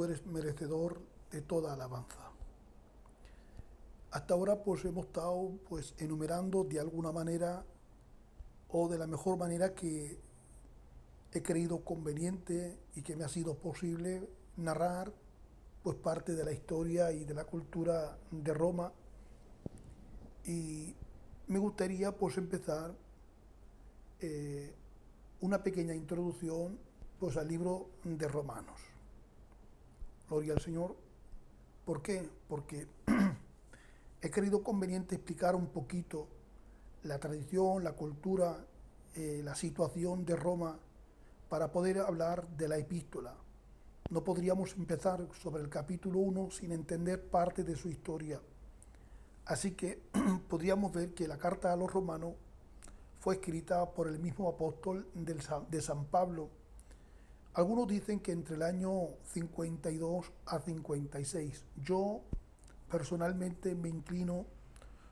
tú eres merecedor de toda alabanza. Hasta ahora pues hemos estado pues enumerando de alguna manera o de la mejor manera que he creído conveniente y que me ha sido posible narrar pues parte de la historia y de la cultura de Roma, y me gustaría pues empezar una pequeña introducción pues al libro de Romanos. Gloria al Señor. ¿Por qué? Porque he creído conveniente explicar un poquito la tradición, la cultura, la situación de Roma para poder hablar de la epístola. No podríamos empezar sobre el capítulo 1 sin entender parte de su historia. Así que podríamos ver que la carta a los romanos fue escrita por el mismo apóstol de San Pablo. Algunos dicen que entre el año 52 a 56. Yo personalmente me inclino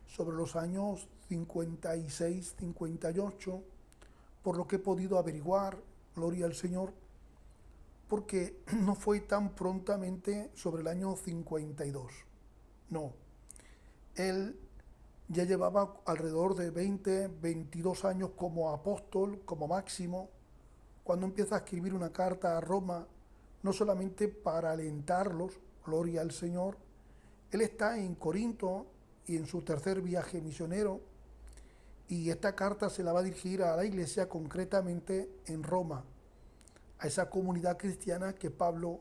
sobre los años 56, 58, por lo que he podido averiguar, gloria al Señor, porque no fue tan prontamente sobre el año 52. No, él ya llevaba alrededor de 20, 22 años como apóstol, como máximo, cuando empieza a escribir una carta a Roma, no solamente para alentarlos, gloria al Señor. Él está en Corinto y en su tercer viaje misionero, y esta carta se la va a dirigir a la iglesia, concretamente en Roma, a esa comunidad cristiana que Pablo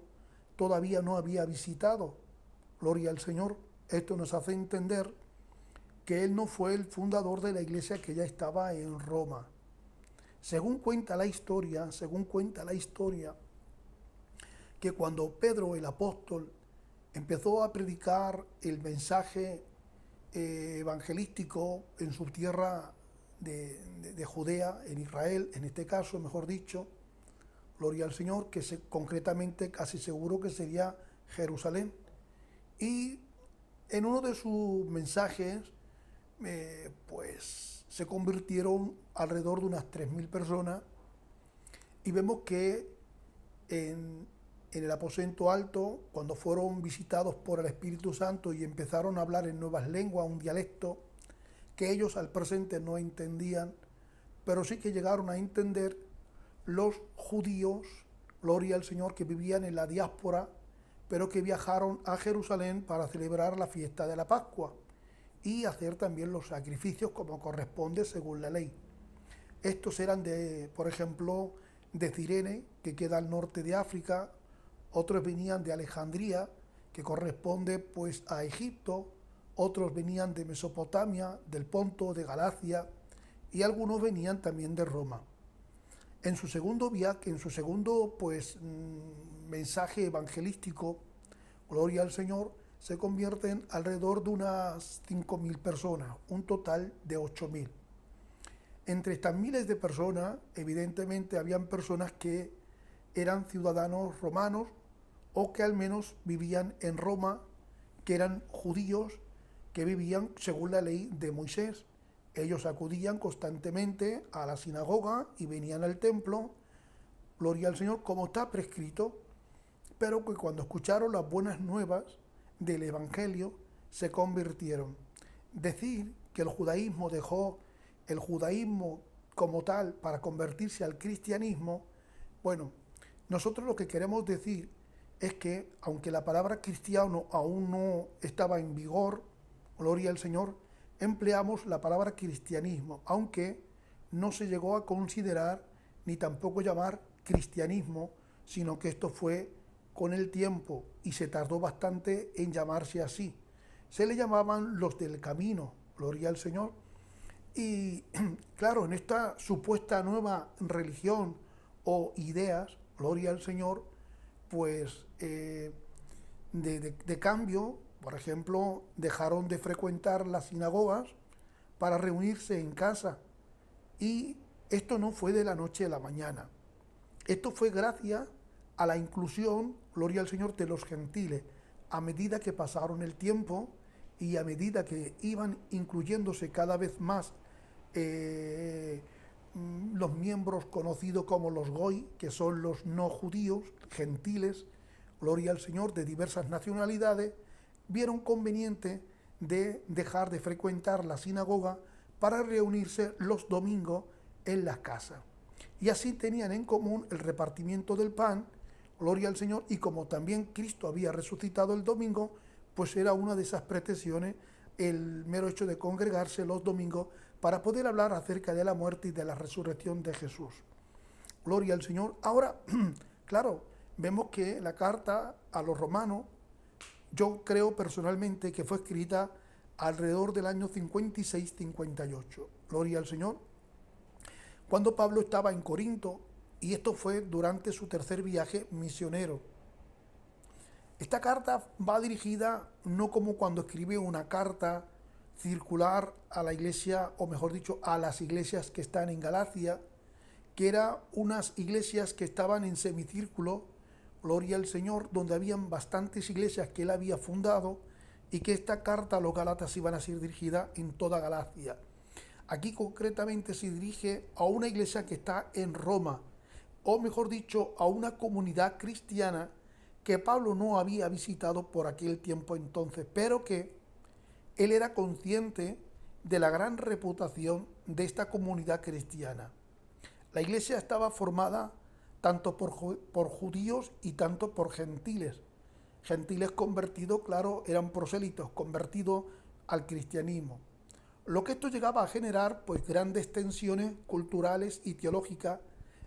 todavía no había visitado. Gloria al Señor. Esto nos hace entender que él no fue el fundador de la iglesia que ya estaba en Roma. Según cuenta la historia, que cuando Pedro el apóstol empezó a predicar el mensaje evangelístico en su tierra de Judea, en Israel, en este caso, mejor dicho, gloria al Señor, que concretamente casi seguro que sería Jerusalén. Y en uno de sus mensajes, pues se convirtieron alrededor de unas 3.000 personas, y vemos que en el aposento alto, cuando fueron visitados por el Espíritu Santo y empezaron a hablar en nuevas lenguas, un dialecto que ellos al presente no entendían, pero sí que llegaron a entender los judíos, gloria al Señor, que vivían en la diáspora, pero que viajaron a Jerusalén para celebrar la fiesta de la Pascua y hacer también los sacrificios como corresponde según la ley. Estos eran por ejemplo, de Cirene, que queda al norte de África. Otros venían de Alejandría, que corresponde pues a Egipto. Otros venían de Mesopotamia, del Ponto, de Galacia, y algunos venían también de Roma. En su segundo viaje, en su segundo mensaje evangelístico, gloria al Señor, se convierten alrededor de unas 5.000 personas, un total de 8.000. Entre estas miles de personas, evidentemente, habían personas que eran ciudadanos romanos o que al menos vivían en Roma, que eran judíos que vivían según la ley de Moisés. Ellos acudían constantemente a la sinagoga y venían al templo, gloria al Señor, como está prescrito, pero que cuando escucharon las buenas nuevas del Evangelio se convirtieron. Decir que el judaísmo dejó el judaísmo como tal para convertirse al cristianismo, bueno, nosotros lo que queremos decir es que aunque la palabra cristiano aún no estaba en vigor, gloria al Señor, empleamos la palabra cristianismo, aunque no se llegó a considerar ni tampoco llamar cristianismo, sino que esto fue con el tiempo y se tardó bastante en llamarse así. Se le llamaban los del camino, gloria al Señor. Y claro, en esta supuesta nueva religión o ideas, gloria al Señor, pues de cambio, por ejemplo, dejaron de frecuentar las sinagogas para reunirse en casa. Y esto no fue de la noche a la mañana. Esto fue gracias a la inclusión, gloria al Señor, de los gentiles. A medida que pasaron el tiempo y a medida que iban incluyéndose cada vez más los miembros conocidos como los Goy, que son los no judíos, gentiles, gloria al Señor, de diversas nacionalidades, vieron conveniente de dejar de frecuentar la sinagoga para reunirse los domingos en las casas. Y así tenían en común el repartimiento del pan, gloria al Señor, y como también Cristo había resucitado el domingo, pues era una de esas pretensiones el mero hecho de congregarse los domingos para poder hablar acerca de la muerte y de la resurrección de Jesús. Gloria al Señor. Ahora, claro, vemos que la carta a los romanos, yo creo personalmente que fue escrita alrededor del año 56-58. Gloria al Señor. Cuando Pablo estaba en Corinto, y esto fue durante su tercer viaje misionero. Esta carta va dirigida no como cuando escribe una carta circular a la iglesia, o mejor dicho, a las iglesias que están en Galacia, que eran unas iglesias que estaban en semicírculo, gloria al Señor, donde habían bastantes iglesias que él había fundado, y que esta carta a los Gálatas iban a ser dirigida en toda Galacia. Aquí concretamente se dirige a una iglesia que está en Roma, o mejor dicho, a una comunidad cristiana que Pablo no había visitado por aquel tiempo entonces, pero que él era consciente de la gran reputación de esta comunidad cristiana. La iglesia estaba formada tanto por judíos y tanto por gentiles. Gentiles convertidos, claro, eran prosélitos, convertidos al cristianismo. Lo que esto llegaba a generar, pues, grandes tensiones culturales y teológicas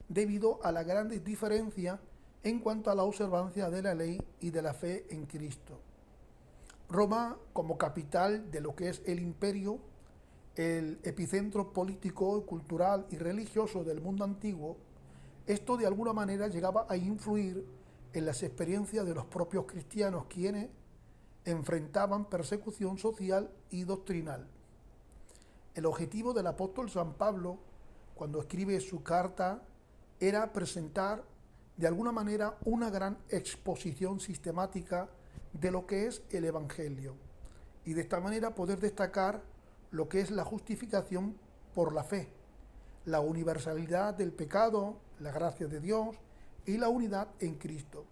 debido a las grandes diferencias en cuanto a la observancia de la ley y de la fe en Cristo. Roma, como capital de lo que es el imperio, el epicentro político, cultural y religioso del mundo antiguo, esto de alguna manera llegaba a influir en las experiencias de los propios cristianos, quienes enfrentaban persecución social y doctrinal. El objetivo del apóstol San Pablo, cuando escribe su carta, era presentar de alguna manera una gran exposición sistemática de lo que es el Evangelio, y de esta manera poder destacar lo que es la justificación por la fe, la universalidad del pecado, la gracia de Dios y la unidad en Cristo.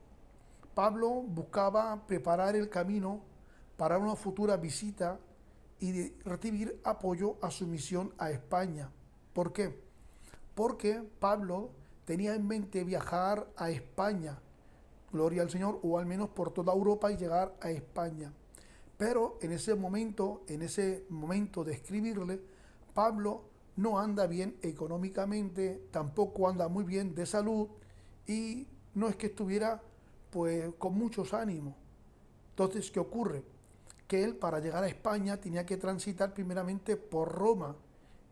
Pablo buscaba preparar el camino para una futura visita y de recibir apoyo a su misión a España. ¿Por qué? Porque Pablo tenía en mente viajar a España, gloria al Señor, o al menos por toda Europa y llegar a España. Pero en ese momento de escribirle, Pablo no anda bien económicamente, tampoco anda muy bien de salud, y no es que estuviera pues con muchos ánimos. Entonces, ¿qué ocurre? Que él, para llegar a España, tenía que transitar primeramente por Roma,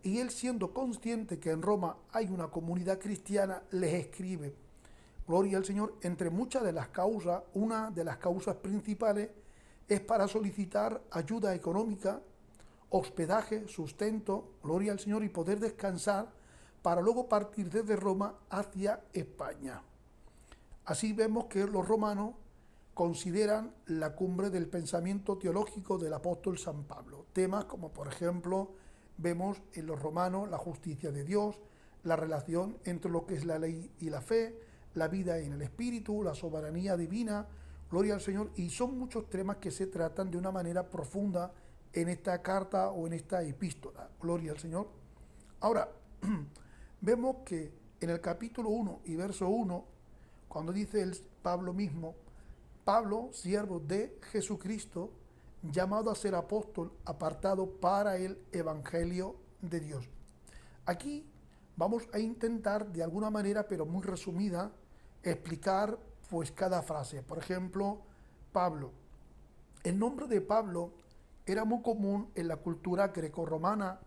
y él, siendo consciente que en Roma hay una comunidad cristiana, les escribe. Gloria al Señor. Entre muchas de las causas, una de las causas principales es para solicitar ayuda económica, hospedaje, sustento, gloria al Señor, y poder descansar para luego partir desde Roma hacia España. Así vemos que los romanos consideran la cumbre del pensamiento teológico del apóstol San Pablo. Temas como, por ejemplo, vemos en los romanos la justicia de Dios, la relación entre lo que es la ley y la fe, la vida en el Espíritu, la soberanía divina, gloria al Señor, y son muchos temas que se tratan de una manera profunda en esta carta o en esta epístola, gloria al Señor. Ahora, vemos que en el capítulo 1 y verso 1, cuando dice Pablo mismo, Pablo, siervo de Jesucristo, llamado a ser apóstol, apartado para el Evangelio de Dios. Aquí vamos a intentar de alguna manera, pero muy resumida, explicar pues cada frase. Por ejemplo, Pablo. El nombre de Pablo era muy común en la cultura grecorromana,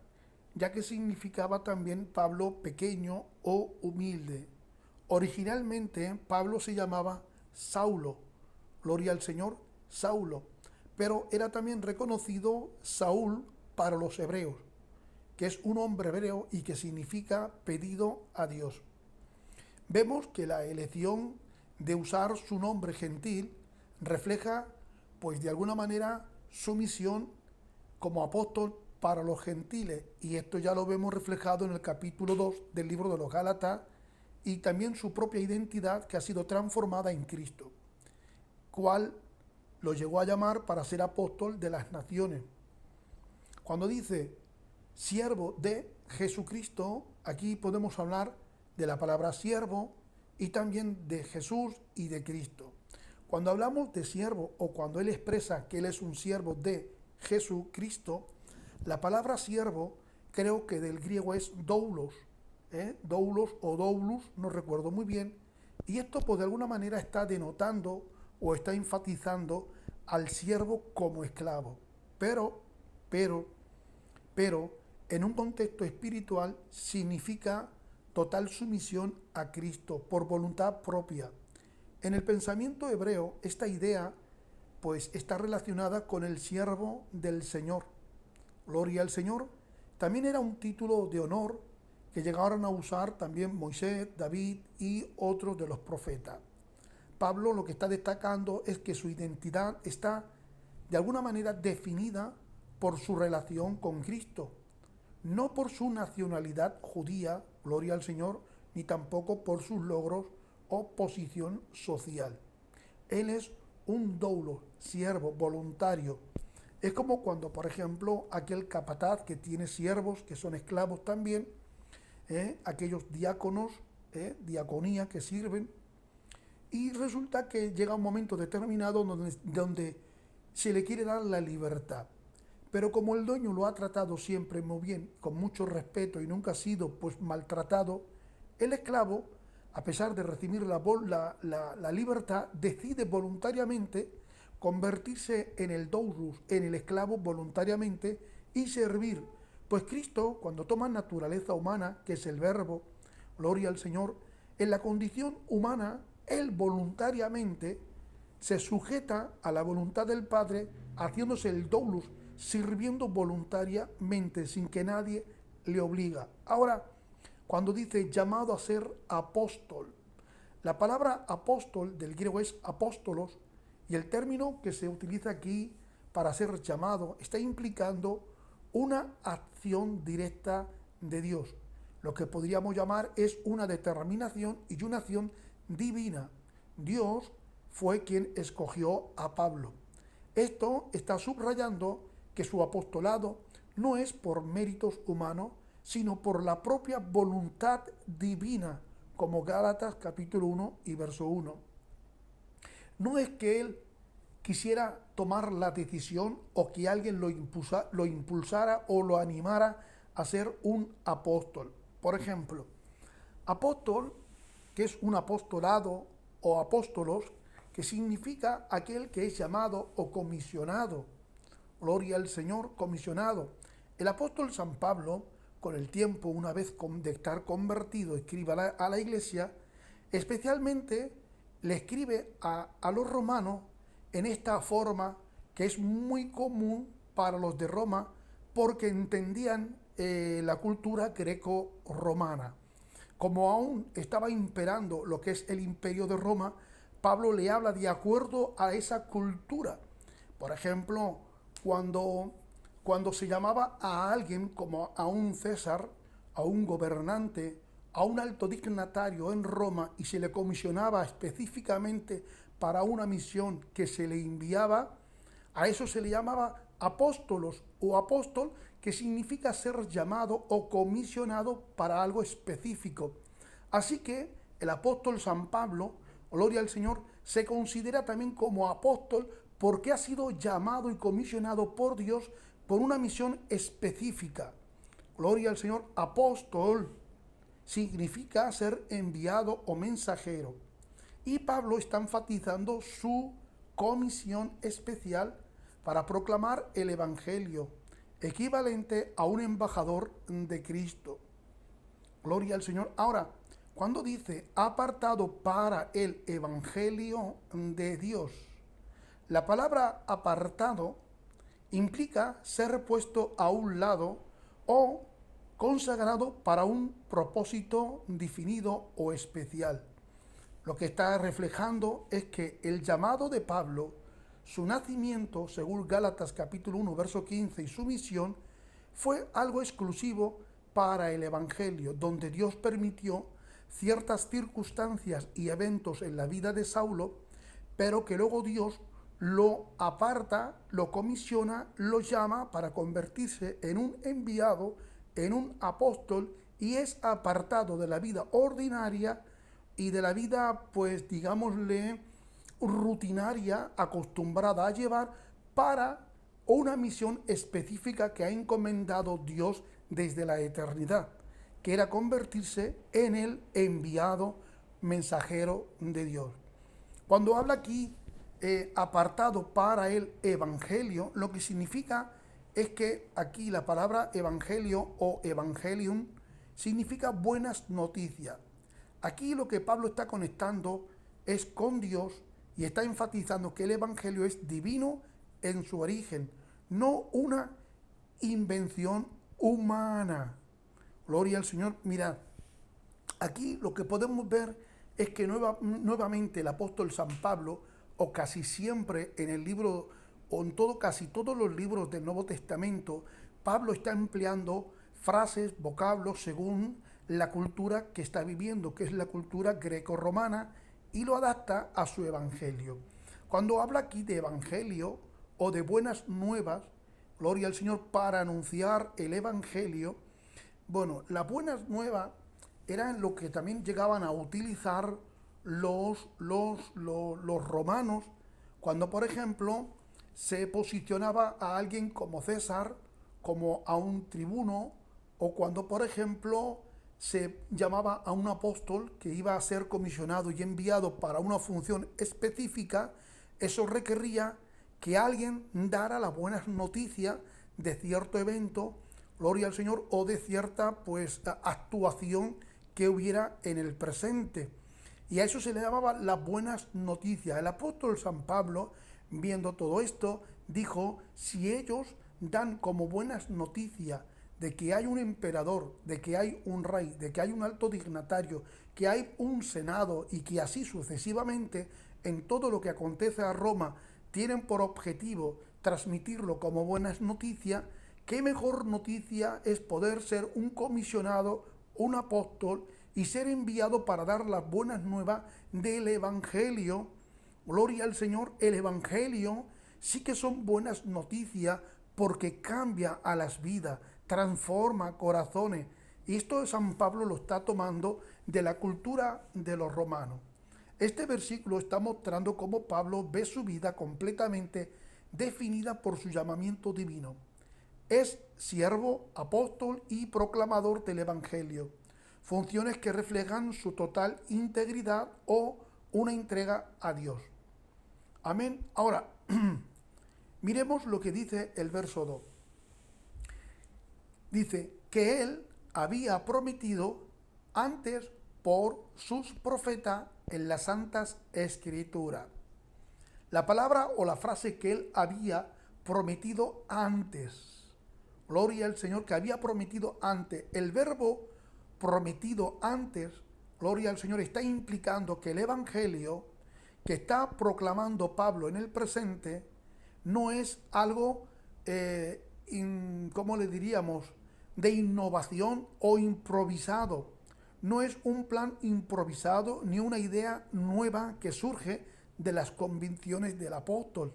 ya que significaba también Pablo pequeño o humilde. Originalmente Pablo se llamaba Saulo, gloria al Señor, Saulo, pero era también reconocido Saúl para los hebreos, que es un hombre hebreo y que significa pedido a Dios. Vemos que la elección de usar su nombre gentil refleja, pues de alguna manera, su misión como apóstol para los gentiles, y esto ya lo vemos reflejado en el capítulo 2 del libro de los Gálatas, y también su propia identidad que ha sido transformada en Cristo. cual lo llegó a llamar para ser apóstol de las naciones. Cuando dice siervo de Jesucristo, aquí podemos hablar de la palabra siervo y también de Jesús y de Cristo. Cuando hablamos de siervo o cuando él expresa que él es un siervo de Jesucristo, la palabra siervo creo que del griego es doulos, doulos o doulus, no recuerdo muy bien, y esto pues de alguna manera está denotando o está enfatizando al siervo como esclavo, pero, en un contexto espiritual significa total sumisión a Cristo por voluntad propia. En el pensamiento hebreo, esta idea pues está relacionada con el siervo del Señor. Gloria al Señor. También era un título de honor que llegaron a usar también Moisés, David y otros de los profetas. Pablo lo que está destacando es que su identidad está de alguna manera definida por su relación con Cristo, no por su nacionalidad judía, gloria al Señor, ni tampoco por sus logros o posición social. Él es un doulo, siervo, voluntario. Es como cuando, por ejemplo, aquel capataz que tiene siervos que son esclavos también, aquellos diáconos, diaconía que sirven, y resulta que llega un momento determinado donde se le quiere dar la libertad. Pero como el dueño lo ha tratado siempre muy bien, con mucho respeto y nunca ha sido pues maltratado, el esclavo, a pesar de recibir la libertad, decide voluntariamente convertirse en el doulos, en el esclavo voluntariamente y servir. Pues Cristo, cuando toma naturaleza humana, que es el verbo, gloria al Señor, en la condición humana, él voluntariamente se sujeta a la voluntad del Padre, haciéndose el doulos, sirviendo voluntariamente, sin que nadie le obliga. Ahora, cuando dice llamado a ser apóstol, la palabra apóstol del griego es apóstolos, y el término que se utiliza aquí para ser llamado está implicando una acción directa de Dios. Lo que podríamos llamar es una determinación y una acción divina. Dios fue quien escogió a Pablo. Esto está subrayando que su apostolado no es por méritos humanos, sino por la propia voluntad divina, como Gálatas capítulo 1 y verso 1. No es que él quisiera tomar la decisión o que alguien lo impulsara o lo animara a ser un apóstol. Por ejemplo, apóstol, que es un apostolado o apóstolos, que significa aquel que es llamado o comisionado. Gloria al Señor, comisionado. El apóstol San Pablo, con el tiempo, una vez de estar convertido, escribe a la iglesia, especialmente le escribe a los romanos en esta forma que es muy común para los de Roma, porque entendían la cultura greco-romana. Como aún estaba imperando lo que es el imperio de Roma, Pablo le habla de acuerdo a esa cultura. Por ejemplo, cuando se llamaba a alguien como a un César, a un gobernante, a un alto dignatario en Roma y se le comisionaba específicamente para una misión que se le enviaba, a eso se le llamaba apóstolos o apóstol, que significa ser llamado o comisionado para algo específico. Así que el apóstol San Pablo, gloria al Señor, se considera también como apóstol porque ha sido llamado y comisionado por Dios por una misión específica. Gloria al Señor. Apóstol significa ser enviado o mensajero. Y Pablo está enfatizando su comisión especial para proclamar el Evangelio, equivalente a un embajador de Cristo. Gloria al Señor. Ahora, cuando dice apartado para el Evangelio de Dios, la palabra apartado implica ser puesto a un lado o consagrado para un propósito definido o especial. Lo que está reflejando es que el llamado de Pablo, su nacimiento, según Gálatas capítulo 1, verso 15, y su misión, fue algo exclusivo para el Evangelio, donde Dios permitió ciertas circunstancias y eventos en la vida de Saulo, pero que luego Dios lo aparta, lo comisiona, lo llama para convertirse en un enviado, en un apóstol, y es apartado de la vida ordinaria y de la vida, pues digámosle, rutinaria, acostumbrada a llevar, para una misión específica que ha encomendado Dios desde la eternidad, que era convertirse en el enviado mensajero de Dios. Cuando habla aquí apartado para el evangelio, lo que significa es que aquí la palabra evangelio o evangelium significa buenas noticias. Aquí lo que Pablo está conectando es con Dios y está enfatizando que el evangelio es divino en su origen, no una invención humana. Gloria al Señor. Mirad, aquí lo que podemos ver es que nuevamente el apóstol San Pablo, o casi siempre en el libro, o en casi todos los libros del Nuevo Testamento, Pablo está empleando frases, vocablos, según la cultura que está viviendo, que es la cultura greco-romana, y lo adapta a su evangelio. Cuando habla aquí de evangelio o de buenas nuevas, gloria al Señor, para anunciar el evangelio, bueno, las buenas nuevas eran lo que también llegaban a utilizar los romanos cuando, por ejemplo, se posicionaba a alguien como César, como a un tribuno, o cuando, por ejemplo, se llamaba a un apóstol que iba a ser comisionado y enviado para una función específica. Eso requería que alguien dara las buenas noticias de cierto evento, gloria al Señor, o de cierta pues actuación que hubiera en el presente. Y a eso se le llamaba las buenas noticias. El apóstol San Pablo, viendo todo esto, dijo: si ellos dan como buenas noticias de que hay un emperador, de que hay un rey, de que hay un alto dignatario, que hay un senado, y que así sucesivamente en todo lo que acontece a Roma tienen por objetivo transmitirlo como buenas noticias, qué mejor noticia es poder ser un comisionado, un apóstol, y ser enviado para dar las buenas nuevas del evangelio. Gloria al Señor. El evangelio sí que son buenas noticias, porque cambia a las vidas, transforma corazones. Y esto de San Pablo lo está tomando de la cultura de los romanos. Este versículo está mostrando cómo Pablo ve su vida completamente definida por su llamamiento divino. Es siervo, apóstol y proclamador del evangelio, funciones que reflejan su total integridad o una entrega a Dios. Amén. Ahora, miremos lo que dice el verso 2. Dice que él había prometido antes por sus profetas en las Santas Escrituras. La palabra o la frase que él había prometido antes. Gloria al Señor, que había prometido antes. El verbo prometido antes, gloria al Señor, está implicando que el evangelio que está proclamando Pablo en el presente no es algo, ¿cómo le diríamos?, de innovación o improvisado. No es un plan improvisado ni una idea nueva que surge de las convicciones del apóstol.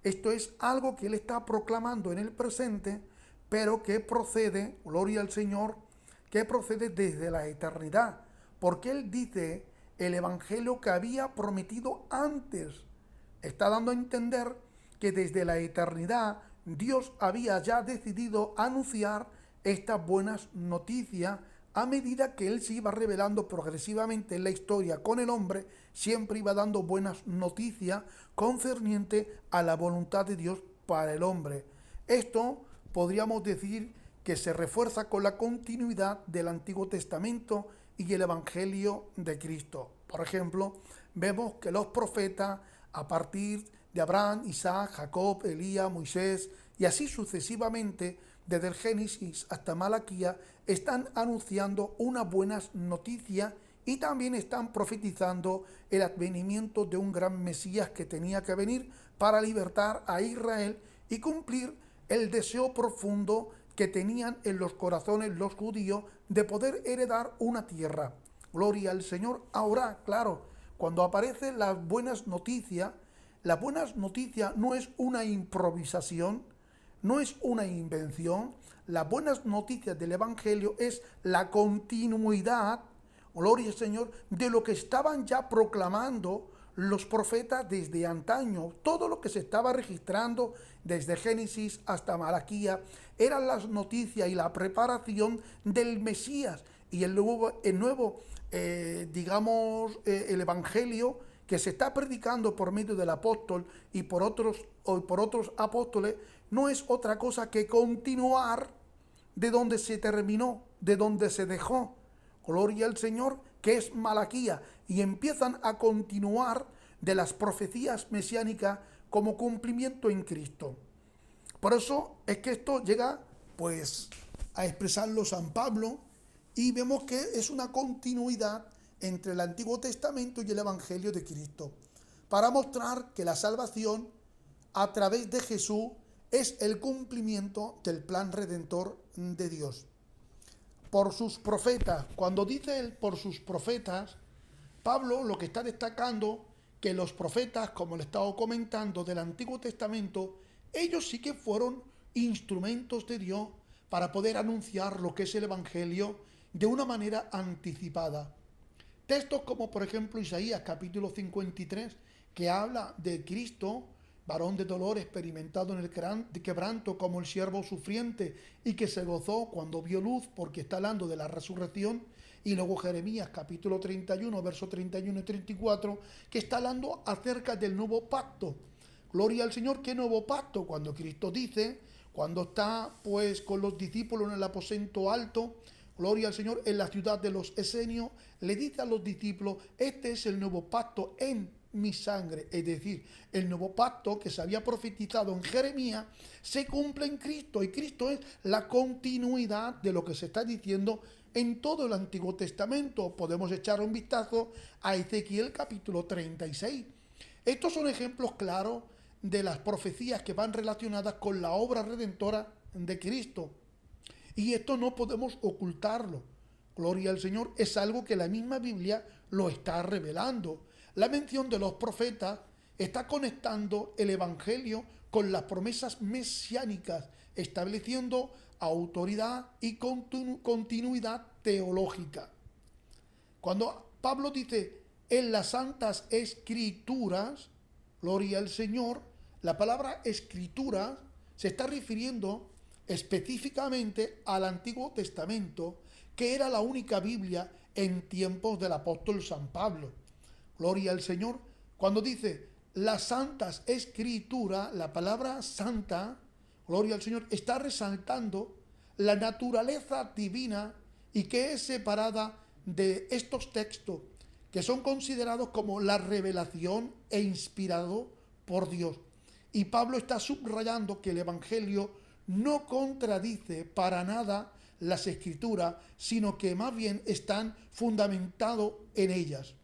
Esto es algo que él está proclamando en el presente, pero que procede, gloria al Señor, que procede desde la eternidad. Porque él dice el evangelio que había prometido antes. Está dando a entender que desde la eternidad Dios había ya decidido anunciar estas buenas noticias. A medida que él se iba revelando progresivamente en la historia con el hombre, siempre iba dando buenas noticias concerniente a la voluntad de Dios para el hombre. Esto podríamos decir que se refuerza con la continuidad del Antiguo Testamento y el Evangelio de Cristo. Por ejemplo, vemos que los profetas, a partir de Abraham, Isaac, Jacob, Elías, Moisés, y así sucesivamente, desde el Génesis hasta Malaquías, están anunciando unas buenas noticias y también están profetizando el advenimiento de un gran Mesías que tenía que venir para libertar a Israel y cumplir el deseo profundo que tenían en los corazones los judíos de poder heredar una tierra. Gloria al Señor. Ahora, claro, cuando aparecen las buenas noticias, las buenas noticias no es una improvisación, no es una invención. Las buenas noticias del Evangelio es la continuidad, gloria al Señor, de lo que estaban ya proclamando los profetas desde antaño. Todo lo que se estaba registrando desde Génesis hasta Malaquía eran las noticias y la preparación del Mesías. Y el nuevo el Evangelio que se está predicando por medio del apóstol y por otros apóstoles, no es otra cosa que continuar de donde se terminó, de donde se dejó. Gloria al Señor, que es Malaquía, y empiezan a continuar de las profecías mesiánicas como cumplimiento en Cristo. Por eso es que esto llega pues a expresarlo San Pablo, y vemos que es una continuidad entre el Antiguo Testamento y el Evangelio de Cristo, para mostrar que la salvación a través de Jesús es el cumplimiento del plan redentor de Dios. Por sus profetas, cuando dice él por sus profetas, Pablo lo que está destacando que los profetas, como le he estado comentando, del Antiguo Testamento, ellos sí que fueron instrumentos de Dios para poder anunciar lo que es el Evangelio de una manera anticipada. Textos como por ejemplo Isaías capítulo 53, que habla de Cristo, varón de dolor, experimentado en el quebranto como el siervo sufriente, y que se gozó cuando vio luz, porque está hablando de la resurrección. Y luego Jeremías capítulo 31, versos 31 y 34, que está hablando acerca del nuevo pacto. Gloria al Señor. ¿Qué nuevo pacto? Cuando Cristo dice, cuando está pues con los discípulos en el aposento alto, gloria al Señor, en la ciudad de los esenios, le dice a los discípulos, este es el nuevo pacto en mi sangre. Es decir, el nuevo pacto que se había profetizado en Jeremías se cumple en Cristo, y Cristo es la continuidad de lo que se está diciendo en todo el Antiguo Testamento. Podemos echar un vistazo a Ezequiel capítulo 36. Estos son ejemplos claros de las profecías que van relacionadas con la obra redentora de Cristo. Y esto no podemos ocultarlo. Gloria al Señor, es algo que la misma Biblia lo está revelando. La mención de los profetas está conectando el Evangelio con las promesas mesiánicas, estableciendo autoridad y continuidad teológica. Cuando Pablo dice en las Santas Escrituras, gloria al Señor, la palabra escritura se está refiriendo específicamente al Antiguo Testamento, que era la única Biblia en tiempos del apóstol San Pablo. Gloria al Señor. Cuando dice las Santas Escrituras, la palabra santa, gloria al Señor, está resaltando la naturaleza divina y que es separada de estos textos que son considerados como la revelación e inspirado por Dios. Y Pablo está subrayando que el Evangelio no contradice para nada las Escrituras, sino que más bien están fundamentados en ellas.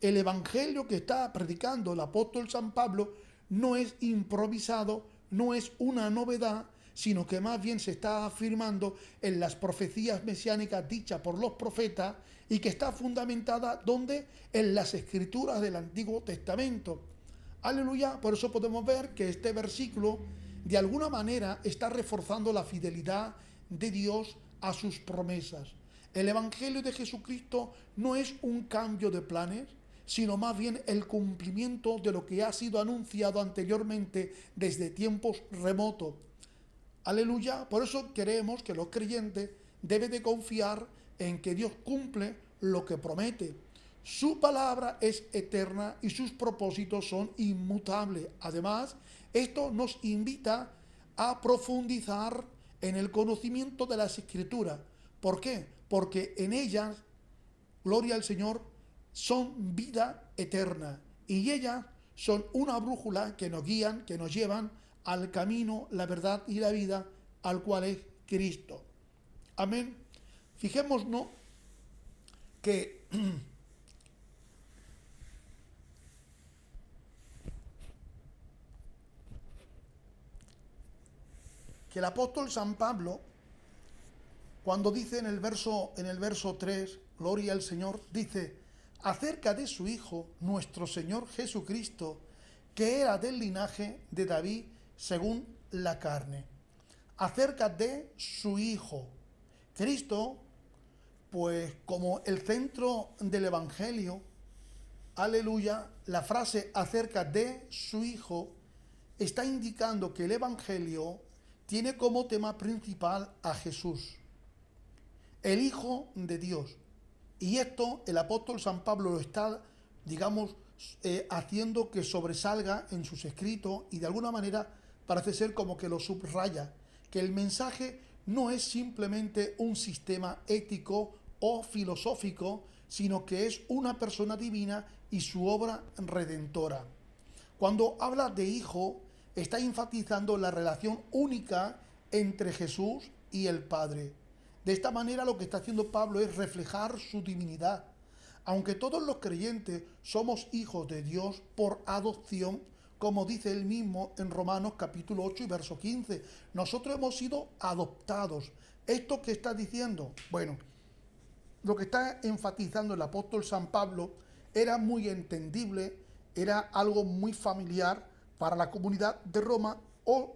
El Evangelio que está predicando el apóstol San Pablo no es improvisado, no es una novedad, sino que más bien se está afirmando en las profecías mesiánicas dichas por los profetas, y que está fundamentada ¿dónde? En las Escrituras del Antiguo Testamento. Aleluya. Por eso podemos ver que este versículo de alguna manera está reforzando la fidelidad de Dios a sus promesas. El Evangelio de Jesucristo no es un cambio de planes, sino más bien el cumplimiento de lo que ha sido anunciado anteriormente desde tiempos remotos. Aleluya. Por eso creemos que los creyentes deben de confiar en que Dios cumple lo que promete. Su palabra es eterna y sus propósitos son inmutables. Además, esto nos invita a profundizar en el conocimiento de las Escrituras. ¿Por qué? Porque en ellas, gloria al Señor, son vida eterna, y ellas son una brújula que nos guían, que nos llevan al camino, la verdad y la vida, al cual es Cristo. Amén. Fijémonos que el apóstol San Pablo, cuando dice en el verso 3, gloria al Señor, dice acerca de su Hijo, nuestro Señor Jesucristo, que era del linaje de David según la carne. Acerca de su Hijo. Cristo, pues como el centro del Evangelio, aleluya, la frase acerca de su Hijo está indicando que el Evangelio tiene como tema principal a Jesús, el Hijo de Dios. Y esto el apóstol San Pablo lo está, digamos, haciendo que sobresalga en sus escritos, y de alguna manera parece ser como que lo subraya, que el mensaje no es simplemente un sistema ético o filosófico, sino que es una persona divina y su obra redentora. Cuando habla de hijo, está enfatizando la relación única entre Jesús y el Padre. De esta manera lo que está haciendo Pablo es reflejar su divinidad. Aunque todos los creyentes somos hijos de Dios por adopción, como dice él mismo en Romanos capítulo 8 y verso 15, nosotros hemos sido adoptados. ¿Esto qué está diciendo? Bueno, lo que está enfatizando el apóstol San Pablo era muy entendible, era algo muy familiar para la comunidad de Roma, o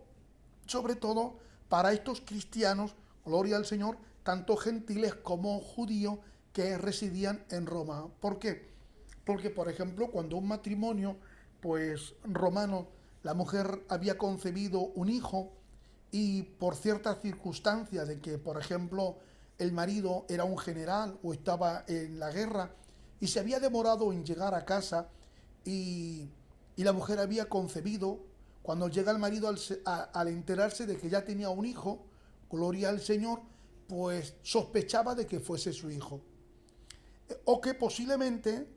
sobre todo para estos cristianos, gloria al Señor, tanto gentiles como judíos que residían en Roma. ¿Por qué? Porque, por ejemplo, cuando un matrimonio pues romano, la mujer había concebido un hijo, y por ciertas circunstancias de que, por ejemplo, el marido era un general o estaba en la guerra y se había demorado en llegar a casa, y, y la mujer había concebido, cuando llega el marido al enterarse de que ya tenía un hijo, gloria al Señor, pues sospechaba de que fuese su hijo. O que posiblemente,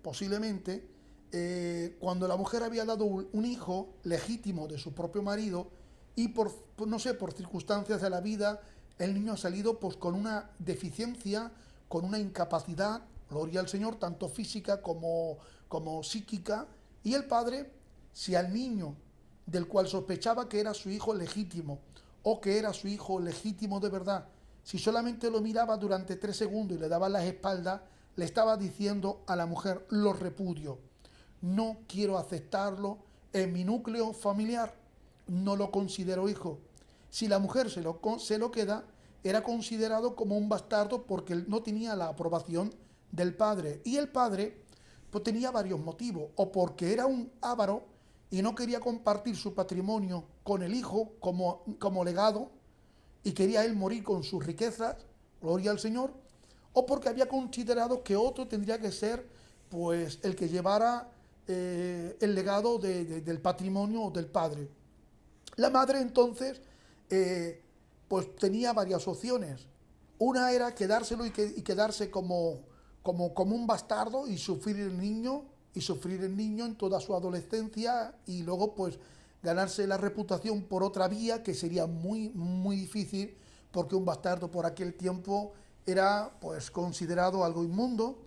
cuando la mujer había dado un hijo legítimo de su propio marido, y no sé, por circunstancias de la vida, el niño ha salido pues con una deficiencia, con una incapacidad, gloria al Señor, tanto física como psíquica, y el padre, si al niño del cual sospechaba que era su hijo legítimo, o que era su hijo legítimo de verdad, si solamente lo miraba durante 3 segundos y le daba las espaldas, le estaba diciendo a la mujer: lo repudio, no quiero aceptarlo en mi núcleo familiar, no lo considero hijo. Si la mujer se lo queda, era considerado como un bastardo porque no tenía la aprobación del padre. Y el padre pues tenía varios motivos: o porque era un avaro y no quería compartir su patrimonio con el hijo como legado, y quería él morir con sus riquezas, gloria al Señor, o porque había considerado que otro tendría que ser pues el que llevara el legado del patrimonio del padre. La madre entonces pues tenía varias opciones. Una era quedárselo y quedarse como un bastardo y sufrir el niño en toda su adolescencia, y luego pues ganarse la reputación por otra vía que sería muy muy difícil, porque un bastardo por aquel tiempo era pues considerado algo inmundo,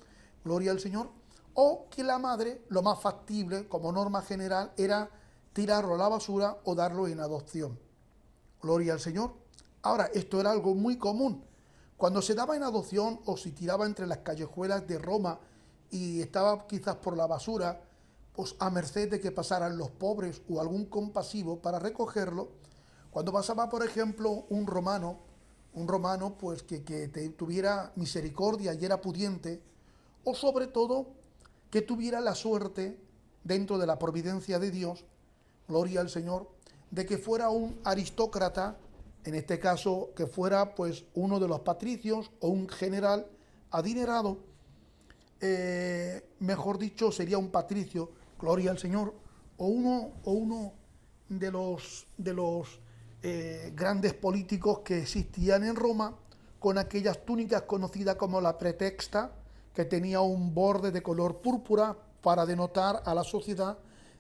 gloria al Señor. O que la madre, lo más factible como norma general, era tirarlo a la basura o darlo en adopción, gloria al Señor. Ahora, esto era algo muy común. Cuando se daba en adopción o se tiraba entre las callejuelas de Roma y estaba quizás por la basura, pues a merced de que pasaran los pobres o algún compasivo para recogerlo, cuando pasaba, por ejemplo, un romano pues que tuviera misericordia y era pudiente, o sobre todo que tuviera la suerte, dentro de la providencia de Dios, gloria al Señor, de que fuera un aristócrata, en este caso que fuera pues uno de los patricios o un general adinerado, mejor dicho sería un patricio, gloria al Señor, o uno de los grandes políticos que existían en Roma, con aquellas túnicas conocidas como la pretexta, que tenía un borde de color púrpura para denotar a la sociedad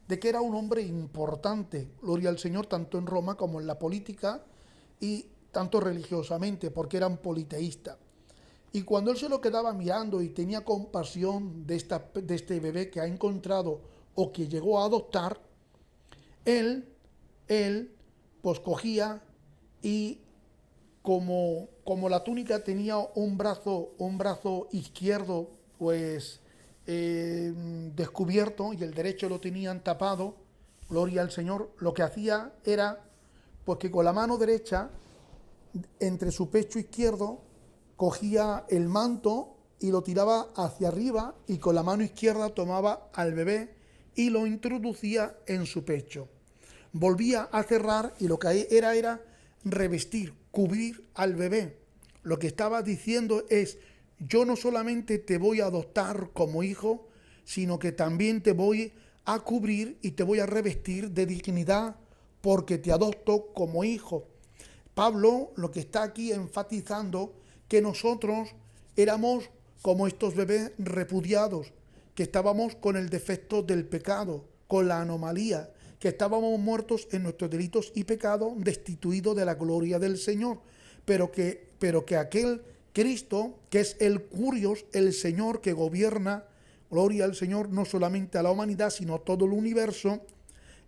de que era un hombre importante, gloria al Señor, tanto en Roma como en la política y tanto religiosamente, porque eran politeístas. Y cuando él se lo quedaba mirando y tenía compasión de este bebé que ha encontrado o que llegó a adoptar, él pues cogía y como la túnica tenía un brazo izquierdo pues descubierto y el derecho lo tenían tapado, gloria al Señor, lo que hacía era, pues que con la mano derecha, entre su pecho izquierdo, cogía el manto y lo tiraba hacia arriba y con la mano izquierda tomaba al bebé y lo introducía en su pecho. Volvía a cerrar y lo que era revestir, cubrir al bebé. Lo que estaba diciendo es, yo no solamente te voy a adoptar como hijo, sino que también te voy a cubrir y te voy a revestir de dignidad porque te adopto como hijo. Pablo lo que está aquí enfatizando que nosotros éramos como estos bebés repudiados, que estábamos con el defecto del pecado, con la anomalía, que estábamos muertos en nuestros delitos y pecados, destituidos de la gloria del Señor, pero que aquel Cristo, que es el Curios, el Señor que gobierna, gloria al Señor, no solamente a la humanidad, sino a todo el universo,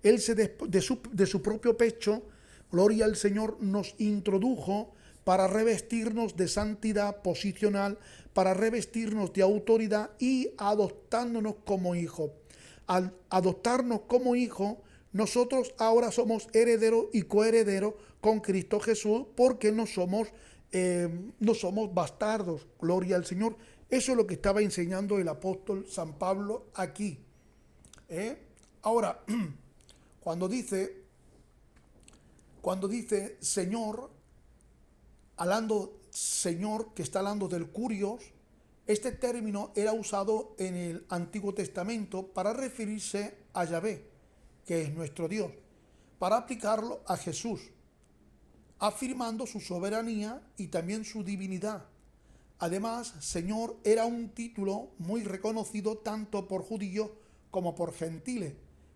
Él de su propio pecho, gloria al Señor, nos introdujo para revestirnos de santidad posicional, para revestirnos de autoridad y adoptándonos como hijos. Al adoptarnos como hijos, nosotros ahora somos herederos y coherederos con Cristo Jesús porque no somos bastardos, gloria al Señor. Eso es lo que estaba enseñando el apóstol San Pablo aquí. Ahora, cuando dice Señor, hablando Señor, que está hablando del Curios, este término era usado en el Antiguo Testamento para referirse a Yahvé, que es nuestro Dios, para aplicarlo a Jesús, afirmando su soberanía y también su divinidad. Además, Señor era un título muy reconocido tanto por judíos como por gentiles,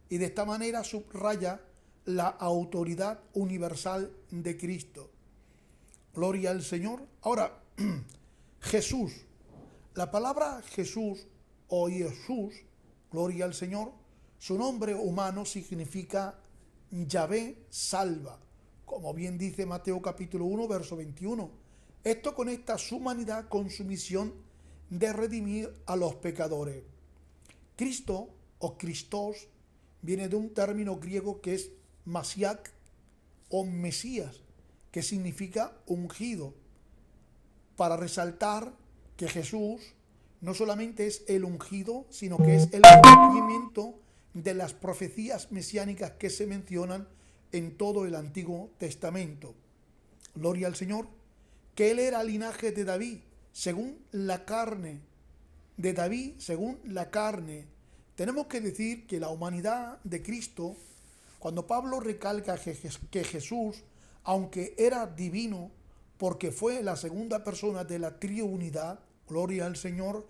y de esta manera subraya la autoridad universal de Cristo. Gloria al Señor. Ahora, Jesús. La palabra Jesús o Jesús, gloria al Señor, su nombre humano significa Yahvé salva, como bien dice Mateo capítulo 1, verso 21. Esto conecta su humanidad con su misión de redimir a los pecadores. Cristo o Christos viene de un término griego que es Masiach o Mesías, que significa ungido, para resaltar que Jesús no solamente es el ungido, sino que es el cumplimiento de las profecías mesiánicas que se mencionan en todo el Antiguo Testamento. Gloria al Señor, que Él era linaje de David, según la carne, de David según la carne. Tenemos que decir que la humanidad de Cristo, cuando Pablo recalca que Jesús, aunque era divino, porque fue la segunda persona de la triunidad, gloria al Señor,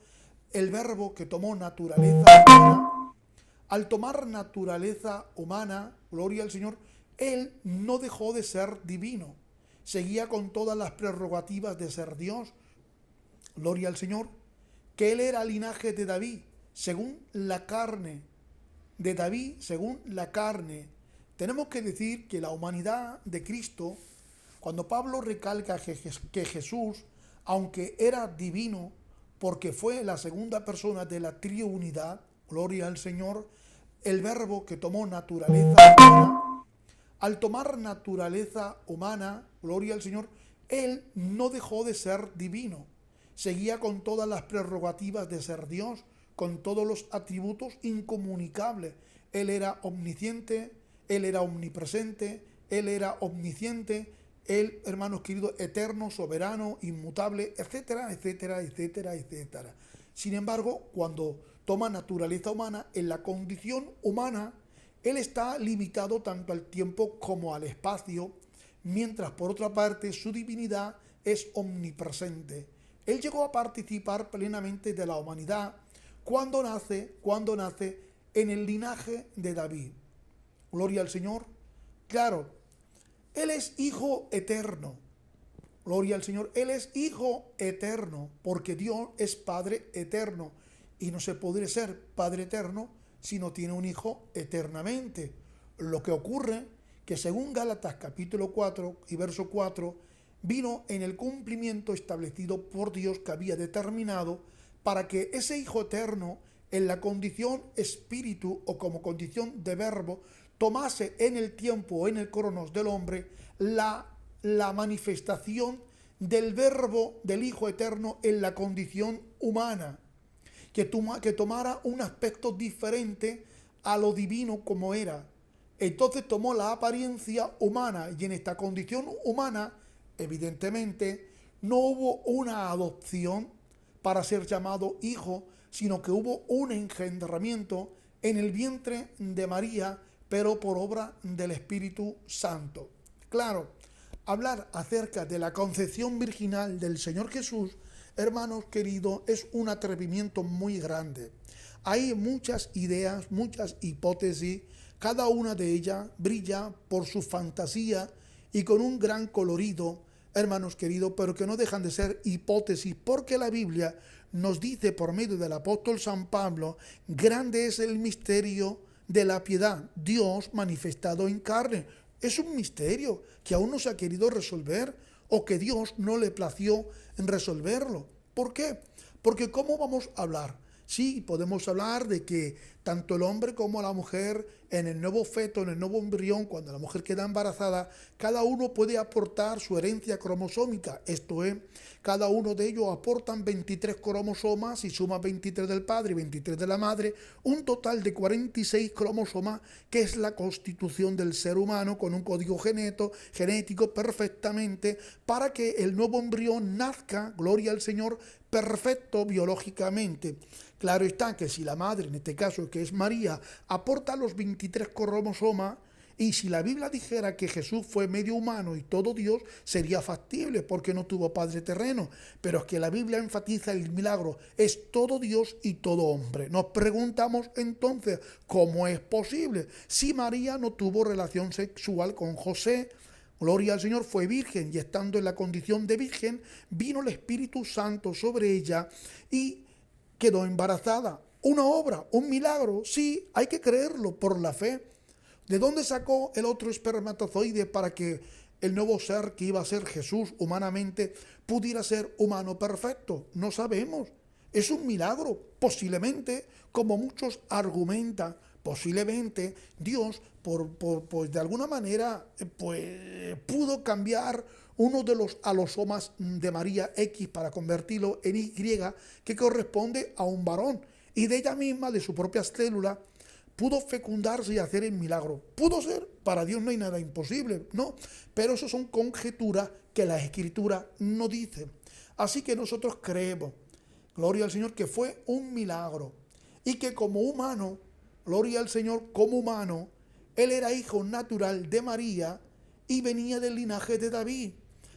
el verbo que tomó naturaleza humana, al tomar naturaleza humana, gloria al Señor, Él no dejó de ser divino, seguía con todas las prerrogativas de ser Dios, gloria al Señor, que Él era linaje de David, según la carne, de David según la carne. Tenemos que decir que la humanidad de Cristo, cuando Pablo recalca que Jesús, aunque era divino, porque fue la segunda persona de la triunidad, gloria al Señor, el verbo que tomó naturaleza humana, al tomar naturaleza humana, gloria al Señor, Él no dejó de ser divino, seguía con todas las prerrogativas de ser Dios, con todos los atributos incomunicables. Él era omnisciente, Él era omnipresente, Él era omnisciente, Él, hermanos queridos, eterno, soberano, inmutable, etcétera, etcétera, etcétera, etcétera. Sin embargo, cuando toma naturaleza humana, en la condición humana, Él está limitado tanto al tiempo como al espacio, mientras por otra parte su divinidad es omnipresente. Él llegó a participar plenamente de la humanidad cuando nace en el linaje de David. Gloria al Señor. Claro, Él es Hijo eterno. Gloria al Señor. Él es Hijo eterno, porque Dios es Padre eterno. Y no se podría ser Padre eterno si no tiene un Hijo eternamente. Lo que ocurre que según Gálatas capítulo 4 y verso 4, vino en el cumplimiento establecido por Dios que había determinado para que ese Hijo eterno, en la condición espíritu o como condición de verbo, tomase en el tiempo, en el cronos del hombre, la manifestación del verbo del Hijo Eterno en la condición humana, que tomara un aspecto diferente a lo divino como era. Entonces tomó la apariencia humana, y en esta condición humana, evidentemente, no hubo una adopción para ser llamado hijo, sino que hubo un engendramiento en el vientre de María, pero por obra del Espíritu Santo. Claro, hablar acerca de la concepción virginal del Señor Jesús, hermanos queridos, es un atrevimiento muy grande. Hay muchas ideas, muchas hipótesis, cada una de ellas brilla por su fantasía y con un gran colorido, hermanos queridos, pero que no dejan de ser hipótesis, porque la Biblia nos dice por medio del apóstol San Pablo: grande es el misterio de la piedad, Dios manifestado en carne. Es un misterio que aún no se ha querido resolver, o que Dios no le plació en resolverlo. ¿Por qué? Porque ¿cómo vamos a hablar? Sí, podemos hablar de que tanto el hombre como la mujer, en el nuevo feto, en el nuevo embrión, cuando la mujer queda embarazada, cada uno puede aportar su herencia cromosómica. Esto es, cada uno de ellos aportan 23 cromosomas, y suma 23 del padre y 23 de la madre, un total de 46 cromosomas, que es la constitución del ser humano, con un código genético perfectamente, para que el nuevo embrión nazca, gloria al Señor, perfecto biológicamente. Claro está que si la madre, en este caso que es María, aporta los 23 cromosomas, y si la Biblia dijera que Jesús fue medio humano y todo Dios, sería factible porque no tuvo padre terreno. Pero es que la Biblia enfatiza el milagro, es todo Dios y todo hombre. Nos preguntamos entonces, ¿cómo es posible? Si María no tuvo relación sexual con José, gloria al Señor, fue virgen, y estando en la condición de virgen, vino el Espíritu Santo sobre ella y quedó embarazada. Una obra, un milagro, sí, hay que creerlo por la fe. ¿De dónde sacó el otro espermatozoide para que el nuevo ser que iba a ser Jesús humanamente pudiera ser humano perfecto? No sabemos. Es un milagro. Posiblemente, como muchos argumentan, posiblemente Dios, pues de alguna manera, pudo cambiar uno de los alosomas de María X para convertirlo en Y, que corresponde a un varón, y de ella misma, de su propia célula, pudo fecundarse y hacer el milagro. Pudo ser, para Dios no hay nada imposible, ¿no? Pero eso son conjeturas que la Escritura no dice. Así que nosotros creemos, gloria al Señor, que fue un milagro, y que como humano, gloria al Señor, como humano, Él era hijo natural de María y venía del linaje de David.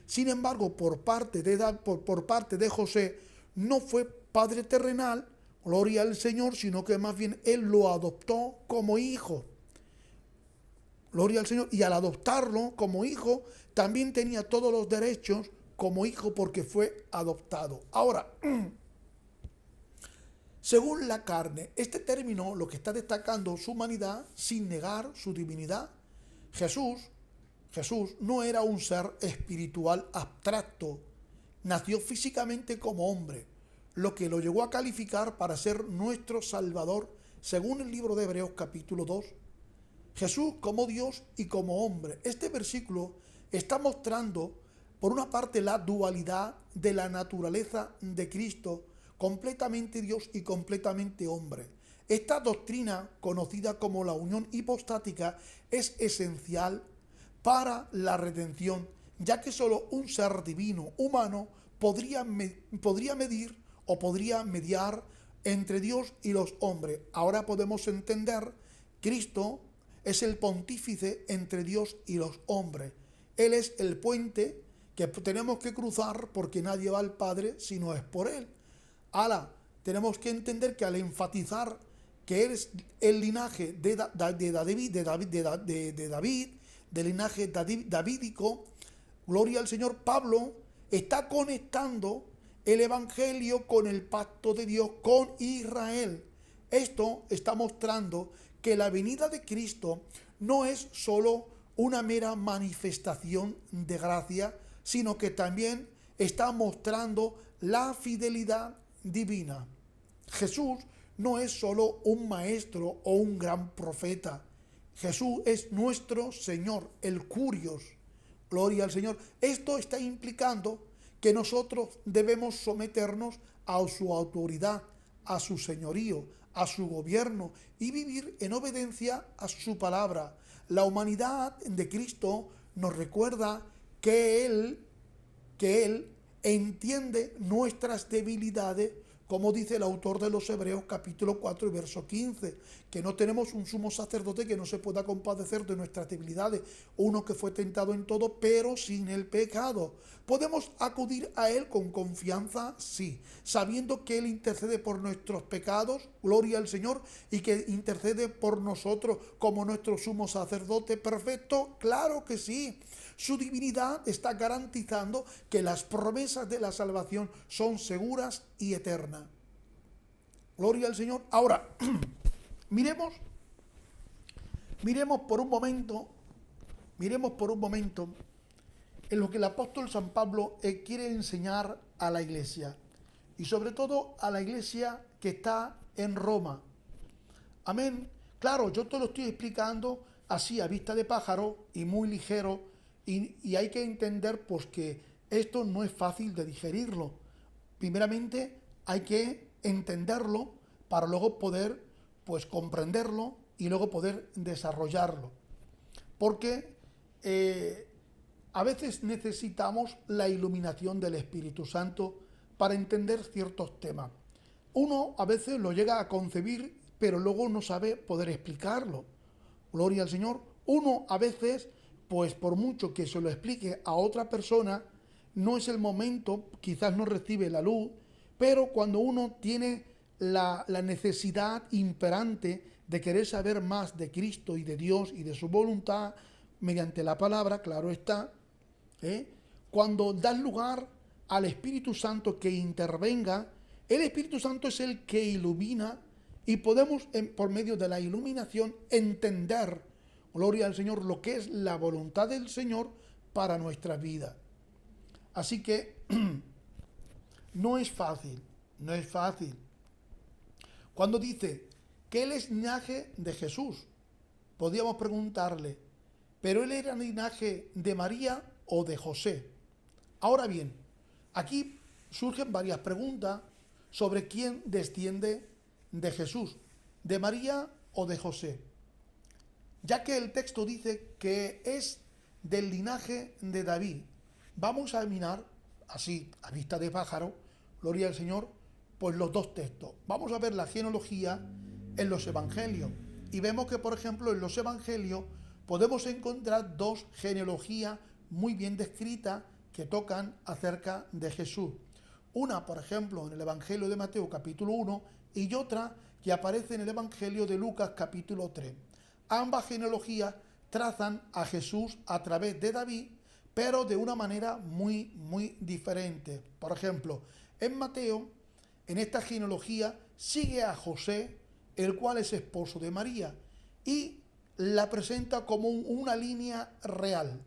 Sin embargo, por parte de José, no fue padre terrenal, gloria al Señor, sino que más bien Él lo adoptó como hijo. Gloria al Señor. Y al adoptarlo como hijo, también tenía todos los derechos como hijo, porque fue adoptado. Ahora, según la carne, este término lo que está destacando su humanidad sin negar su divinidad. Jesús no era un ser espiritual abstracto, nació físicamente como hombre, lo que lo llegó a calificar para ser nuestro Salvador, según el libro de Hebreos capítulo 2. Jesús como Dios y como hombre. Este versículo está mostrando, por una parte, la dualidad de la naturaleza de Cristo, completamente Dios y completamente hombre. Esta doctrina, conocida como la unión hipostática, es esencial para la redención, ya que solo un ser divino humano podría medir o podría mediar entre Dios y los hombres. Ahora podemos entender, Cristo es el pontífice entre Dios y los hombres. Él es el puente que tenemos que cruzar, porque nadie va al Padre si no es por Él. Ahora, tenemos que entender que al enfatizar que eres el linaje de David, del linaje davídico, gloria al Señor, Pablo está conectando el Evangelio con el pacto de Dios con Israel. Esto está mostrando que la venida de Cristo no es solo una mera manifestación de gracia, sino que también está mostrando la fidelidad divina. Jesús no es solo un maestro o un gran profeta. Jesús es nuestro Señor, el Curios. Gloria al Señor. Esto está implicando que nosotros debemos someternos a su autoridad, a su señorío, a su gobierno y vivir en obediencia a su palabra. La humanidad de Cristo nos recuerda que Él entiende nuestras debilidades, como dice el autor de los Hebreos capítulo 4 y verso 15, que no tenemos un sumo sacerdote que no se pueda compadecer de nuestras debilidades, uno que fue tentado en todo, pero sin el pecado. ¿Podemos acudir a Él con confianza? Sí, sabiendo que Él intercede por nuestros pecados, gloria al Señor, y que intercede por nosotros como nuestro sumo sacerdote perfecto, claro que sí. Su divinidad está garantizando que las promesas de la salvación son seguras y eternas. Gloria al Señor. Ahora, miremos por un momento en lo que el apóstol San Pablo quiere enseñar a la iglesia, y sobre todo a la iglesia que está en Roma. Amén. Claro, yo te lo estoy explicando así a vista de pájaro y muy ligero, y hay que entender pues que esto no es fácil de digerirlo. Primeramente hay que entenderlo para luego poder pues comprenderlo y luego poder desarrollarlo. Porque a veces necesitamos la iluminación del Espíritu Santo para entender ciertos temas. Uno a veces lo llega a concebir, pero luego no sabe poder explicarlo. Gloria al Señor. Uno a veces, pues por mucho que se lo explique a otra persona, no es el momento, quizás no recibe la luz, pero cuando uno tiene la necesidad imperante de querer saber más de Cristo y de Dios y de su voluntad, mediante la palabra, claro está, cuando das lugar al Espíritu Santo que intervenga, el Espíritu Santo es el que ilumina y podemos, por medio de la iluminación, entender, gloria al Señor, lo que es la voluntad del Señor para nuestra vida. Así que no es fácil. Cuando dice que él es linaje de Jesús, podríamos preguntarle, ¿pero él era linaje de María o de José? Ahora bien, aquí surgen varias preguntas sobre quién desciende de Jesús, de María o de José, ya que el texto dice que es del linaje de David. Vamos a mirar, así, a vista de pájaro, gloria al Señor, pues los dos textos. Vamos a ver la genealogía en los evangelios. Y vemos que, por ejemplo, en los evangelios podemos encontrar dos genealogías muy bien descritas que tocan acerca de Jesús. Una, por ejemplo, en el Evangelio de Mateo capítulo 1 y otra que aparece en el Evangelio de Lucas capítulo 3. Ambas genealogías trazan a Jesús a través de David, pero de una manera muy, muy diferente. Por ejemplo, en Mateo, en esta genealogía, sigue a José, el cual es esposo de María, y la presenta como una línea real,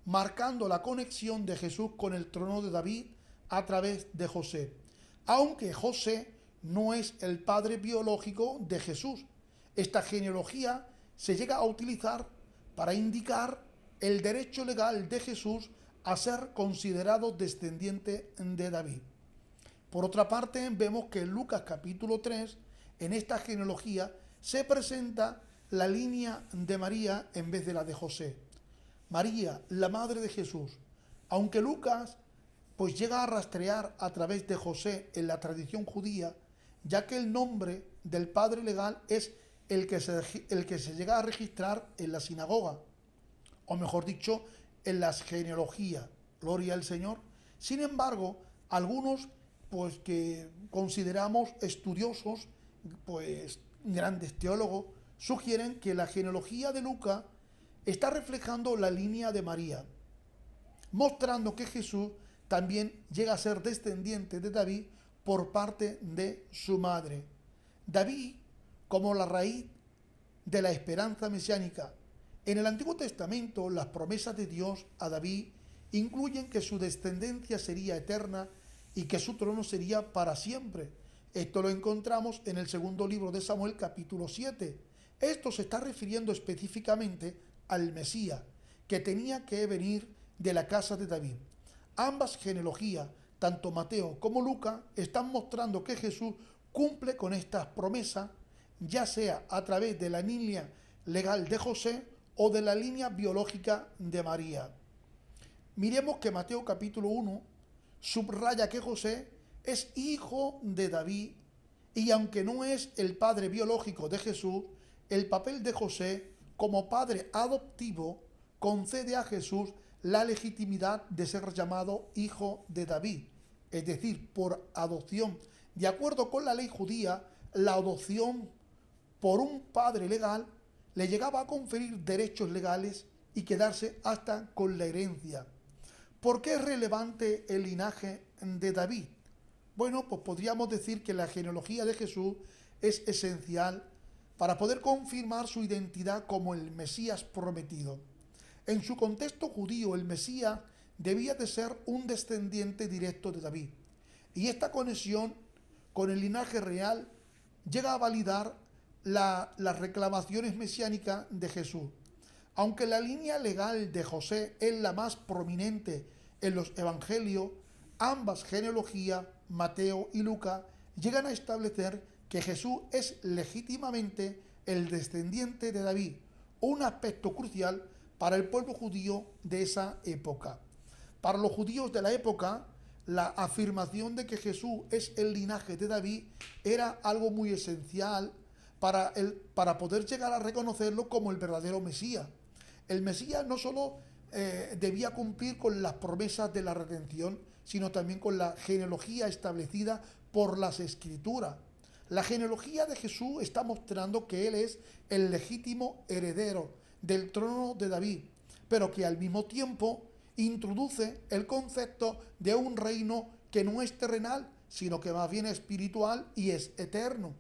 marcando la conexión de Jesús con el trono de David a través de José. Aunque José no es el padre biológico de Jesús, esta genealogía se llega a utilizar para indicar el derecho legal de Jesús a ser considerado descendiente de David. Por otra parte, vemos que en Lucas capítulo 3, en esta genealogía, se presenta la línea de María en vez de la de José. María, la madre de Jesús. Aunque Lucas pues llega a rastrear a través de José en la tradición judía, ya que el nombre del padre legal es el que se llega a registrar en la sinagoga, o mejor dicho, en las genealogías. Gloria al Señor. Sin embargo, algunos pues que consideramos estudiosos, pues grandes teólogos, sugieren que la genealogía de Lucas está reflejando la línea de María, mostrando que Jesús también llega a ser descendiente de David por parte de su madre. David como la raíz de la esperanza mesiánica. En el Antiguo Testamento, las promesas de Dios a David incluyen que su descendencia sería eterna y que su trono sería para siempre. Esto lo encontramos en el segundo libro de Samuel, capítulo 7. Esto se está refiriendo específicamente al Mesías, que tenía que venir de la casa de David. Ambas genealogías, tanto Mateo como Lucas, están mostrando que Jesús cumple con estas promesas, ya sea a través de la línea legal de José o de la línea biológica de María. Miremos que Mateo capítulo 1 subraya que José es hijo de David y aunque no es el padre biológico de Jesús, el papel de José como padre adoptivo concede a Jesús la legitimidad de ser llamado hijo de David, es decir, por adopción. De acuerdo con la ley judía, la adopción por un padre legal le llegaba a conferir derechos legales y quedarse hasta con la herencia. ¿Por qué es relevante el linaje de David? Bueno, pues podríamos decir que la genealogía de Jesús es esencial para poder confirmar su identidad como el Mesías prometido. En su contexto judío, el Mesías debía de ser un descendiente directo de David. Y esta conexión con el linaje real llega a validar las reclamaciones mesiánicas de Jesús. Aunque la línea legal de José es la más prominente en los evangelios, ambas genealogías, Mateo y Lucas, llegan a establecer que Jesús es legítimamente el descendiente de David, un aspecto crucial para el pueblo judío de esa época. Para los judíos de la época, la afirmación de que Jesús es el linaje de David era algo muy esencial para poder llegar a reconocerlo como el verdadero Mesías. El Mesías no solo debía cumplir con las promesas de la redención, sino también con la genealogía establecida por las Escrituras. La genealogía de Jesús está mostrando que Él es el legítimo heredero del trono de David, pero que al mismo tiempo introduce el concepto de un reino que no es terrenal, sino que más bien espiritual y es eterno.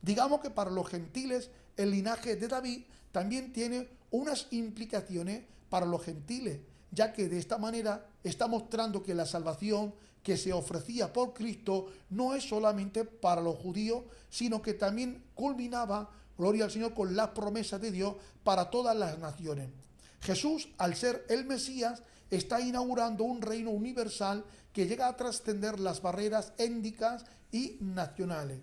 Digamos que para los gentiles el linaje de David también tiene unas implicaciones para los gentiles, ya que de esta manera está mostrando que la salvación que se ofrecía por Cristo no es solamente para los judíos, sino que también culminaba, gloria al Señor, con las promesas de Dios para todas las naciones. Jesús, al ser el Mesías, está inaugurando un reino universal que llega a trascender las barreras étnicas y nacionales.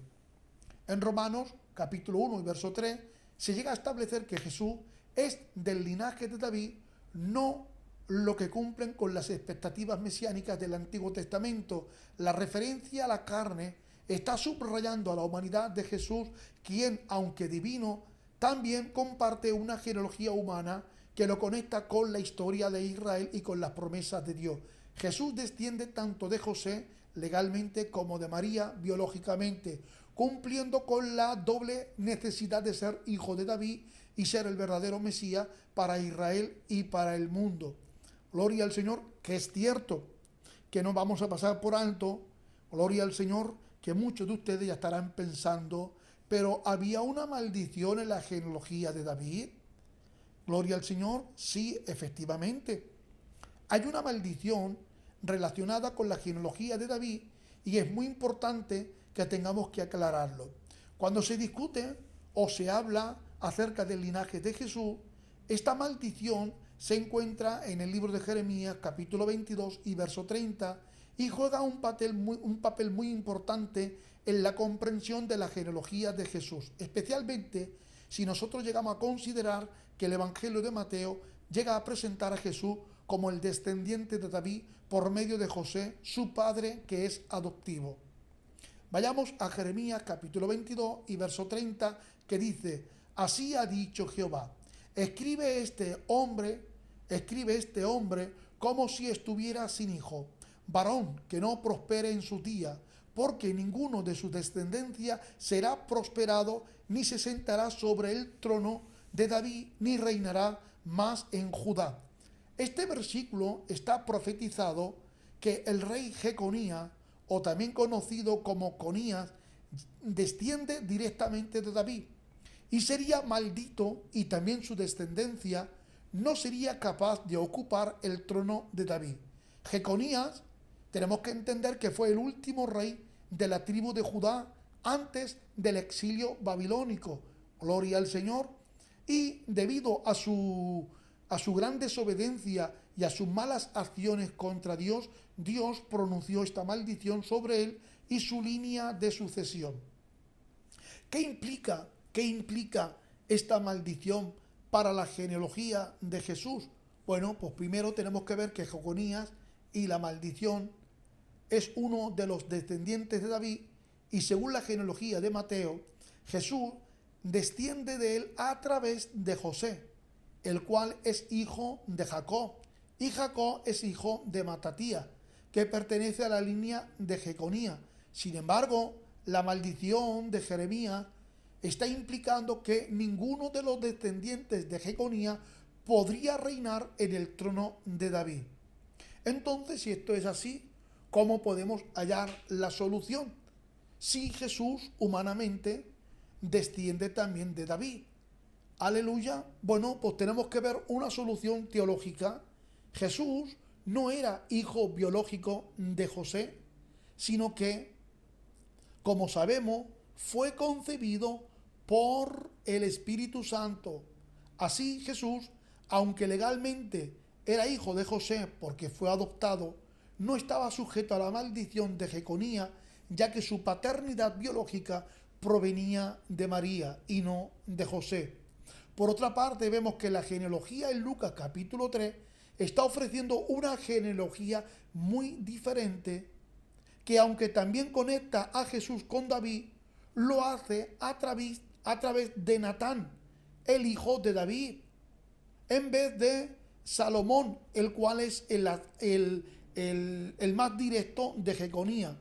En Romanos, capítulo 1 y verso 3, se llega a establecer que Jesús es del linaje de David, no lo que cumplen con las expectativas mesiánicas del Antiguo Testamento. La referencia a la carne está subrayando a la humanidad de Jesús, quien, aunque divino, también comparte una genealogía humana que lo conecta con la historia de Israel y con las promesas de Dios. Jesús desciende tanto de José legalmente como de María biológicamente, cumpliendo con la doble necesidad de ser hijo de David y ser el verdadero Mesías para Israel y para el mundo. Gloria al Señor, que es cierto que no vamos a pasar por alto. Gloria al Señor, que muchos de ustedes ya estarán pensando, pero ¿había una maldición en la genealogía de David? Gloria al Señor, sí, efectivamente. Hay una maldición relacionada con la genealogía de David y es muy importante que tengamos que aclararlo. Cuando se discute o se habla acerca del linaje de Jesús, esta maldición se encuentra en el libro de Jeremías, capítulo 22 y verso 30, y juega un papel muy importante en la comprensión de la genealogía de Jesús, especialmente si nosotros llegamos a considerar que el Evangelio de Mateo llega a presentar a Jesús como el descendiente de David por medio de José, su padre, que es adoptivo. Vayamos a Jeremías capítulo 22 y verso 30, que dice: así ha dicho Jehová, escribe este hombre como si estuviera sin hijo, varón que no prospere en su día, porque ninguno de su descendencia será prosperado, ni se sentará sobre el trono de David, ni reinará más en Judá. Este versículo está profetizado que el rey Jeconías, o también conocido como Conías, desciende directamente de David y sería maldito, y también su descendencia no sería capaz de ocupar el trono de David. Jeconías, tenemos que entender que fue el último rey de la tribu de Judá antes del exilio babilónico, Gloria al Señor. Y debido a su gran desobediencia y a sus malas acciones contra Dios, Dios pronunció esta maldición sobre él y su línea de sucesión. ¿Qué implica esta maldición para la genealogía de Jesús? Bueno, pues primero tenemos que ver que Jeconías y la maldición es uno de los descendientes de David, y según la genealogía de Mateo, Jesús desciende de él a través de José, el cual es hijo de Jacob, y Jacob es hijo de Matatías, que pertenece a la línea de Jeconías. Sin embargo, la maldición de Jeremías está implicando que ninguno de los descendientes de Jeconías podría reinar en el trono de David. Entonces, si esto es así, ¿cómo podemos hallar la solución? Si Jesús humanamente desciende también de David. Aleluya. Bueno, pues tenemos que ver una solución teológica. Jesús no era hijo biológico de José, sino que, como sabemos, fue concebido por el Espíritu Santo. Así Jesús, aunque legalmente era hijo de José porque fue adoptado, no estaba sujeto a la maldición de Jeconías, ya que su paternidad biológica provenía de María y no de José. Por otra parte, vemos que la genealogía en Lucas capítulo 3 está ofreciendo una genealogía muy diferente, que aunque también conecta a Jesús con David, lo hace a través de Natán, el hijo de David, en vez de Salomón, el cual es el más directo de Jeconías.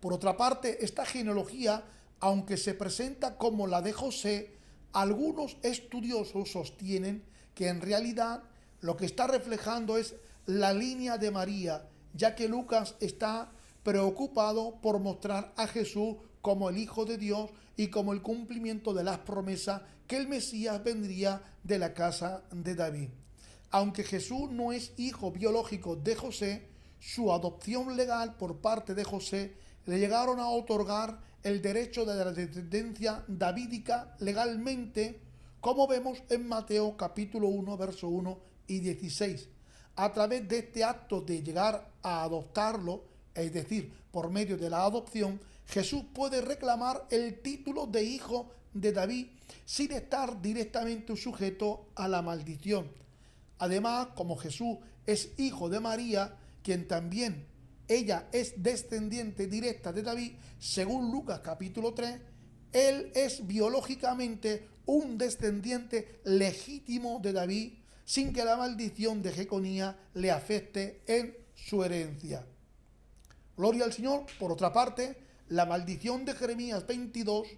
Por otra parte, esta genealogía, aunque se presenta como la de José, algunos estudiosos sostienen que en realidad lo que está reflejando es la línea de María, ya que Lucas está preocupado por mostrar a Jesús como el Hijo de Dios y como el cumplimiento de las promesas que el Mesías vendría de la casa de David. Aunque Jesús no es hijo biológico de José, su adopción legal por parte de José le llegaron a otorgar el derecho de la descendencia davídica legalmente, como vemos en Mateo capítulo 1, verso 1 y 16. A través de este acto de llegar a adoptarlo, es decir, por medio de la adopción, Jesús puede reclamar el título de hijo de David sin estar directamente sujeto a la maldición. Además, como Jesús es hijo de María, quien también ella es descendiente directa de David, según Lucas capítulo 3, él es biológicamente un descendiente legítimo de David, sin que la maldición de Jeconías le afecte en su herencia. Gloria al Señor. Por otra parte, la maldición de Jeremías 22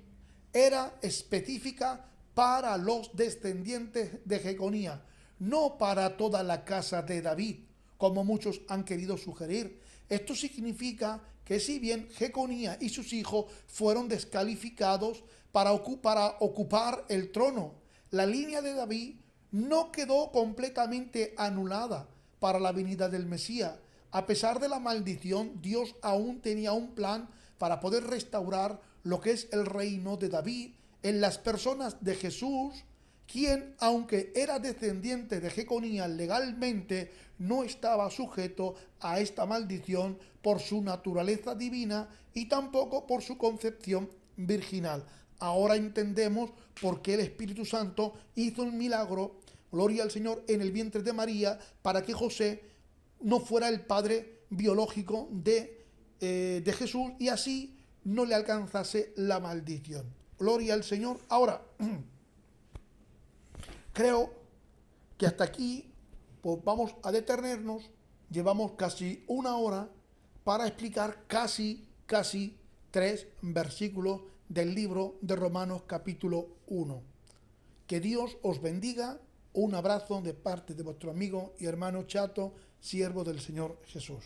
era específica para los descendientes de Jeconías, no para toda la casa de David, como muchos han querido sugerir. Esto significa que si bien Jeconías y sus hijos fueron descalificados para ocupar el trono, la línea de David no quedó completamente anulada para la venida del Mesías. A pesar de la maldición, Dios aún tenía un plan para poder restaurar lo que es el reino de David en las personas de Jesús, quien, aunque era descendiente de Jeconías legalmente, no estaba sujeto a esta maldición por su naturaleza divina y tampoco por su concepción virginal. Ahora entendemos por qué el Espíritu Santo hizo un milagro, gloria al Señor, en el vientre de María, para que José no fuera el padre biológico de Jesús y así no le alcanzase la maldición. Gloria al Señor. Ahora, creo que hasta aquí pues vamos a detenernos. Llevamos casi una hora para explicar casi 3 versículos del libro de Romanos capítulo 1. Que Dios os bendiga. Un abrazo de parte de vuestro amigo y hermano Chato, siervo del Señor Jesús.